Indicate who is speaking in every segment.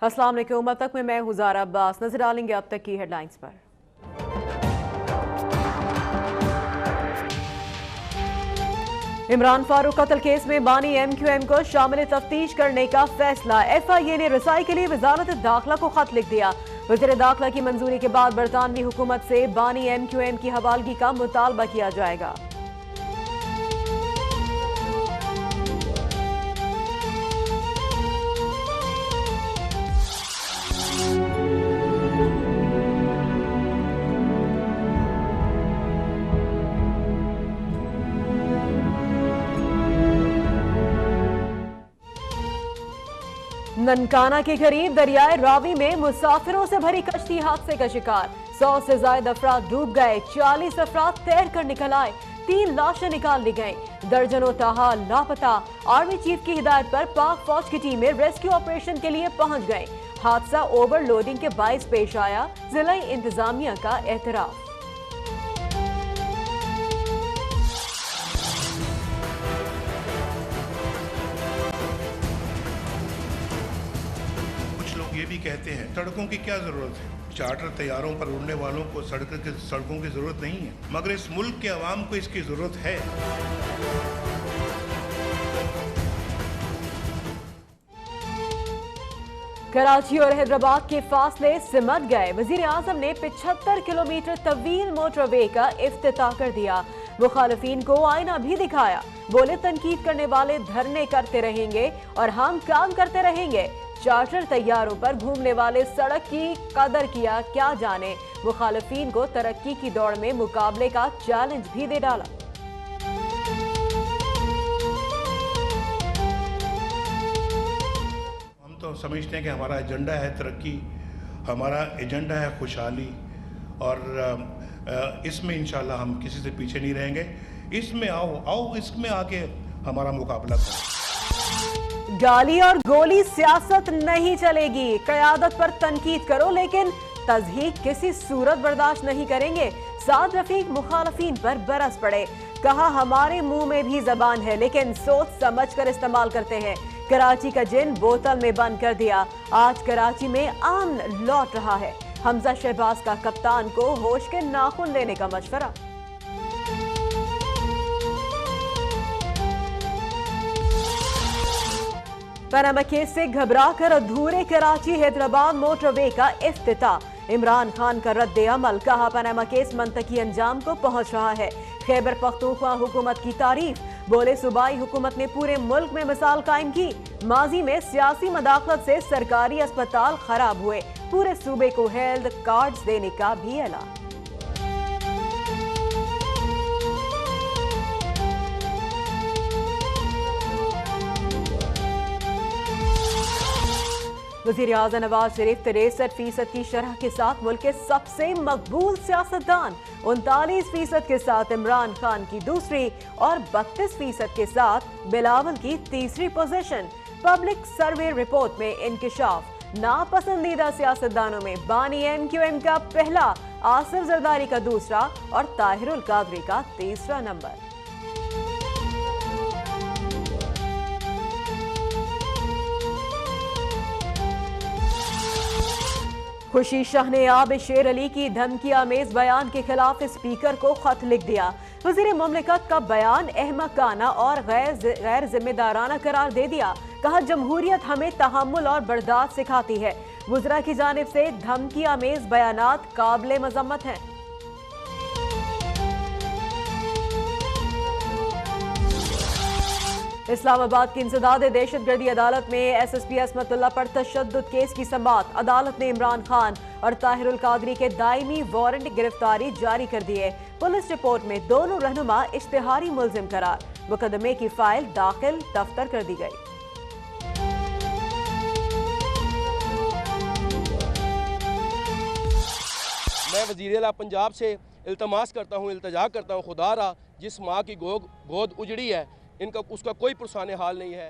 Speaker 1: अस्सलाम वालेकुम। अब तक में मैं हुज़ारा अब्बास। नजर डालेंगे अब तक की हेडलाइंस पर। इमरान फारूक कत्ल केस में बानी MQM को शामिल तफ्तीश करने का फैसला। FIA ने रसाई के लिए वजारत दाखिला को खत लिख दिया। वज़ीर दाखिला की मंजूरी के बाद बरतानवी हुकूमत से बानी MQM की हवालगी का मुतालबा किया जाएगा। ननकाना के करीब दरियाए रावी में मुसाफिरों से भरी कश्ती हादसे का शिकार। 100 से ज्यादा अफराद डूब गए, 40 अफराद तैर कर निकल आए, 3 लाशें निकाल ली गईं, दर्जनों ताहाल लापता। आर्मी चीफ की हिदायत पर पाक फौज की टीमें रेस्क्यू ऑपरेशन के लिए पहुंच गईं। हादसा ओवरलोडिंग के बाइस पेश आया, जिला इंतजामिया का एतराफ।
Speaker 2: ये भी कहते हैं सड़कों की क्या जरूरत है, चार्टर तैयारों पर उड़ने वालों को सड़कों की जरूरत नहीं है, मगर इस मुल्क के अवाम को इसकी जरूरत है।
Speaker 1: कराची और हैदराबाद के फासले सिमट गए। वजीर आजम ने 75 किलोमीटर तवील मोटरवे का इफ्तिताह कर दिया। मुखालिफिन को आईना भी दिखाया। बोले तनकीद करने वाले धरने करते रहेंगे और हम काम करते रहेंगे। चार्टर तैयारों पर घूमने वाले सड़क की कदर किया क्या जाने। मुखालिफिन को तरक्की की दौड़ में मुकाबले का चैलेंज भी दे डाला।
Speaker 2: हम तो समझते हैं कि हमारा एजेंडा है तरक्की, हमारा एजेंडा है खुशहाली, और इसमें इंशाल्लाह हम किसी से पीछे नहीं रहेंगे। इसमें आओ इसमें आके हमारा मुकाबला करो।
Speaker 1: गाली और गोली सियासत नहीं चलेगी। क़यादत पर तनकीद करो लेकिन तज़हीक किसी सूरत बर्दाश्त नहीं करेंगे। साद रफीक मुखालफीन पर बरस पड़े। कहा हमारे मुंह में भी जबान है लेकिन सोच समझ कर इस्तेमाल करते हैं। कराची का जिन बोतल में बंद कर दिया। आज कराची में अमन लौट रहा है। हमजा शहबाज का कप्तान को होश के नाखून लेने का मशवरा। पनामा केस से घबराकर अधूरे कराची हैदराबाद मोटरवे का इफ्तिताह। इमरान खान का रद्द अमल। कहा पनामा केस मंतकी अंजाम को पहुंच रहा है। खैबर पख्तूनख्वा हुकूमत की तारीफ। बोले सूबाई हुकूमत ने पूरे मुल्क में मिसाल कायम की। माजी में सियासी मदाखलत से सरकारी अस्पताल खराब हुए। पूरे सूबे को हेल्थ कार्ड्स देने का भी ऐलान। वज़ीर आज़म नवाज शरीफ 63% की शरह के साथ मुल्क के सबसे मकबूल सियासतदान। 39% के साथ इमरान खान की दूसरी और 32% के साथ बिलावल की तीसरी पोजीशन। पब्लिक सर्वे रिपोर्ट में इंकिशाफ। नापसंदीदा सियासतदानों में बानी MQM का पहला, आसिफ जरदारी का दूसरा और ताहिरुल कादरी का तीसरा नंबर। खुशी शाह ने आब शेर अली की धमकी आमेज बयान के खिलाफ स्पीकर को खत लिख दिया। वज़ीर मुमलिकत का बयान अहमकाना और गैर जिम्मेदाराना करार दे दिया। कहा जमहूरियत हमें तहम्मुल और बर्दाश्त सिखाती है। वज़रा की जानिब से धमकी आमेज बयानात काबिल मजम्मत हैं। इस्लामाबाद की इंसदाद दहशतगर्दी अदालत में SSP असमतुल्लाह पर तशद्दुद केस की समाअत। अदालत ने इमरान खान और ताहिरुल कादरी के दायमी वारंट गिरफ्तारी जारी कर दिए। पुलिस रिपोर्ट में दोनों रहनुमा इश्तिहारी मुल्जिम करार। मुकदमे की फाइल दाखिल दफ्तर कर दी गई।
Speaker 3: मैं वज़ीर-ए-आला पंजाब से इल्तमास करता हूँ, इल्तजा करता हूँ, खुदारा जिस माँ की गोद उजड़ी है इनका उसका कोई पुरसाने हाल नहीं है।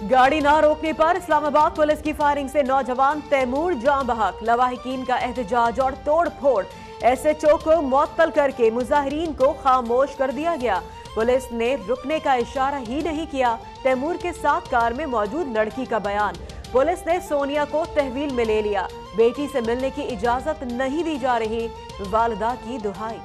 Speaker 1: गाड़ी ना रोकने पर इस्लामाबाद पुलिस की फायरिंग से नौजवान तैमूर जान बहक, लवाहिकीन का एहतजाज और तोड़ फोड़। SHO को मुअत्तल करके मुजाहिरीन को खामोश कर दिया गया। पुलिस ने रुकने का इशारा ही नहीं किया। तैमूर के साथ कार में मौजूद लड़की का बयान। पुलिस ने सोनिया को तहवील में ले लिया। बेटी से मिलने की इजाजत नहीं दी जा रही, वालिदा की दुहाई।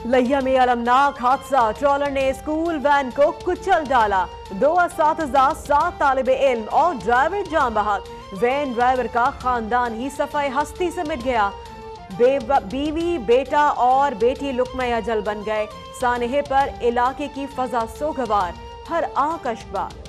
Speaker 1: लिया में अलमनाक हादसा, ट्रॉलर ने स्कूल वैन को कुचल डाला। 2 असातिज़ा, 7 तालिबे इल्म और ड्राइवर जान बहक। वैन ड्राइवर का खानदान ही सफाई हस्ती से मिट गया। बीवी, बेटा और बेटी लुक्मा अजल बन गए। सानहे पर इलाके की फजा सोगवार, हर आकश बार।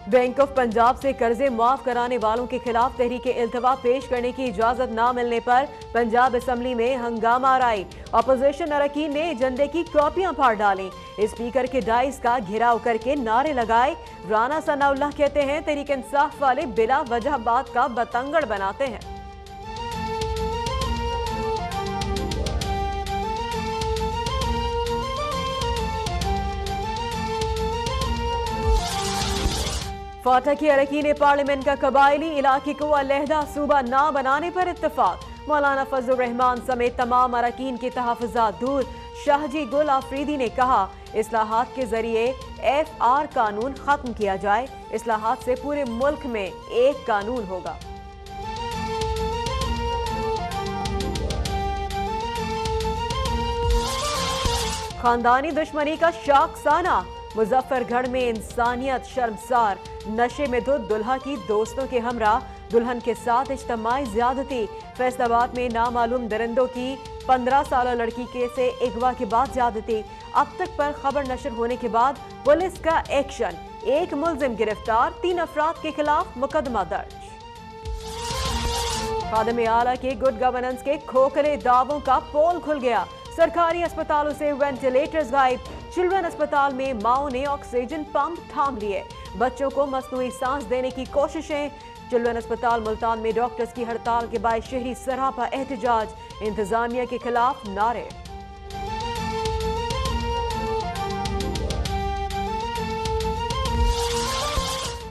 Speaker 1: बैंक ऑफ पंजाब से कर्जे माफ कराने वालों के खिलाफ तहरीके इल्तवा पेश करने की इजाजत न मिलने पर पंजाब असेंबली में हंगामा आई। अपोजिशन अरकान ने एजेंडे की कॉपियां फाड़ डाली। स्पीकर के डाइस का घेराव करके नारे लगाए। राना सनाउल्लाह कहते हैं, तहरीक इंसाफ वाले बिला वजह बात का बतंगड़ बनाते हैं। फाटा की अरकान पार्लियामेंट का कबायली इलाके को अलहदा सूबा ना बनाने पर इत्तेफाक। मौलाना फजल रहमान समेत तमाम अरकान के तहफ़्फ़ुज़ात दूर। शाहजी गुल आफरीदी ने कहा, इस्लाहात के जरिए FR कानून खत्म किया जाए। इस्लाहात से पूरे मुल्क में एक कानून होगा। खानदानी दुश्मनी का शाखसाना, मुजफ्फरगढ़ में इंसानियत शर्मसार। नशे में धुत दुल्हा की दोस्तों के हमरा, दुल्हन के साथ इज्तिमाई ज्यादती। फैसलाबाद में नामालूम दरिंदों की 15 साल लड़की के से अगवा के बाद ज्यादती। अब तक पर खबर नशर होने के बाद पुलिस का एक्शन। 1 मुलजिम गिरफ्तार, 3 अफराद के खिलाफ मुकदमा दर्ज। खादिम आला के गुड गवर्नेंस के खोखले दावों का पोल खुल गया। सरकारी अस्पतालों से वेंटिलेटर्स गायब। चिल्ड्रन अस्पताल में माओ ने ऑक्सीजन पंप थाम लिए। बच्चों को मसनूई सांस देने की कोशिशें। चिल्ड्रन अस्पताल मुल्तान में डॉक्टर्स की हड़ताल के बाद शहरी सरापा एहतजाज। इंतजामिया के खिलाफ नारे।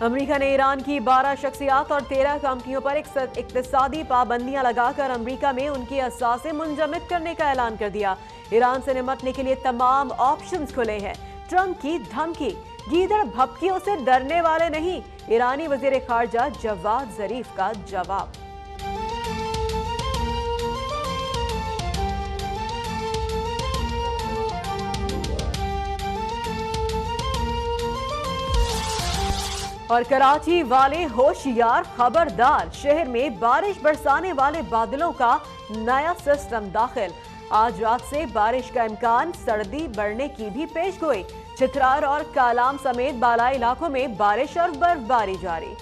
Speaker 1: अमेरिका ने ईरान की 12 शख्सियात और 13 कंपनियों पर इक्तिसादी पाबंदियां लगाकर अमेरिका में उनकी असासे मुंजमद करने का ऐलान कर दिया। ईरान से निपटने के लिए तमाम ऑप्शंस खुले हैं। ट्रंप की धमकी, गीदड़ भपकियों से डरने वाले नहीं। ईरानी वजीर खारजा जवाद जरीफ का जवाब। और कराची वाले होशियार, खबरदार। शहर में बारिश बरसाने वाले बादलों का नया सिस्टम दाखिल। आज रात से बारिश का इम्कान, सर्दी बढ़ने की भी पेशगोई। चित्रार और कालाम समेत बालाई इलाकों में बारिश और बर्फबारी जारी।